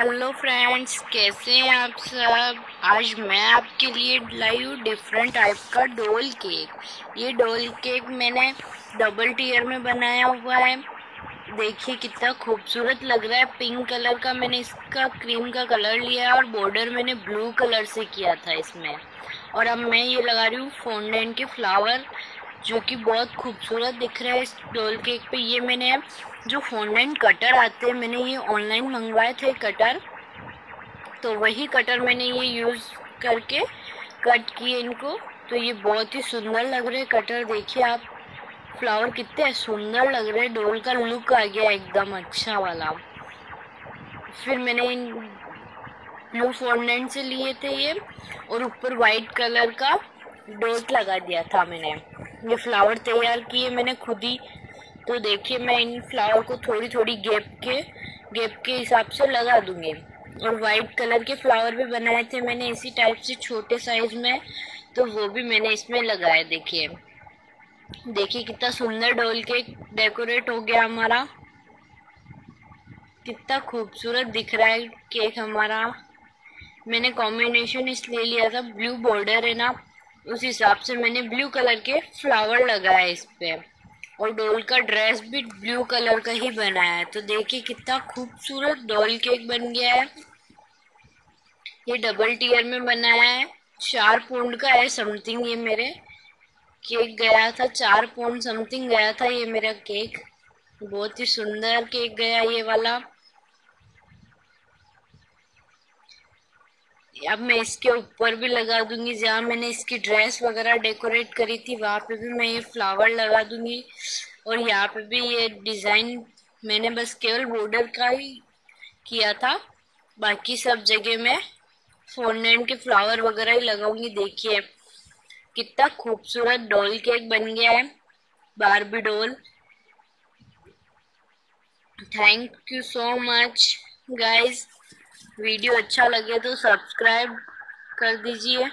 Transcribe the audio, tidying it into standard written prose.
Hello friends, कैसे हैं आप सब। आज मैं आपके लिए लाई हूँ डिफरेंट टाइप का डोल केक। ये डोल केक मैंने डबल टियर में बनाया हुआ है। देखिए कितना खूबसूरत लग रहा है। पिंक कलर का मैंने इसका क्रीम का कलर लिया है और बॉर्डर मैंने ब्लू कलर से किया था इसमें। और अब मैं ये लगा रही हूँ फोंडेंट के फ्लावर, जो कि बहुत खूबसूरत दिख रहा है इस डोल केक पे। ये मैंने जो फोंडेंट कटर आते हैं, मैंने ये ऑनलाइन मंगवाए थे कटर, तो वही कटर मैंने ये यूज़ करके कट किए इनको। तो ये बहुत ही सुंदर लग रहे कटर। देखिए आप, फ्लावर कितने सुंदर लग रहे हैं। डोल का लुक आ गया एकदम अच्छा वाला। फिर मैंने इन ब्लू फोंडेंट से लिए थे ये, और ऊपर वाइट कलर का डॉट लगा दिया था मैंने। ये फ्लावर तैयार किए मैंने खुद ही। तो देखिए मैं इन फ्लावर को थोड़ी थोड़ी गैप के हिसाब से लगा दूंगी। और वाइट कलर के फ्लावर भी बनाए थे मैंने इसी टाइप से छोटे साइज में, तो वो भी मैंने इसमें लगाया। देखिए देखिए कितना सुंदर डोल केक डेकोरेट हो गया हमारा। कितना खूबसूरत दिख रहा है केक हमारा। मैंने कॉम्बिनेशन इसलिए लिया था, ब्लू बॉर्डर है ना, उस हिसाब से मैंने ब्लू कलर के फ्लावर लगाया इस पे। और डॉल का ड्रेस भी ब्लू कलर का ही बनाया है। तो देखिए कितना खूबसूरत डॉल केक बन गया है। ये डबल टियर में बनाया है। 4 पाउंड का है समथिंग ये मेरे केक गया था। 4 पाउंड समथिंग गया था ये मेरा केक। बहुत ही सुंदर केक गया ये वाला। अब मैं इसके ऊपर भी लगा दूंगी, जहाँ मैंने इसकी ड्रेस वगैरह डेकोरेट करी थी वहां पे भी मैं ये फ्लावर लगा दूंगी। और यहाँ पे भी ये डिजाइन मैंने बस केवल बॉर्डर का ही किया था, बाकी सब जगह मैं फोंडेंट के फ्लावर वगैरह ही लगाऊंगी। देखिए कितना खूबसूरत डॉल केक बन गया है, Barbie doll. Thank you so much guys. Video अच्छा लगे तो सब्सक्राइब कर दीजिए।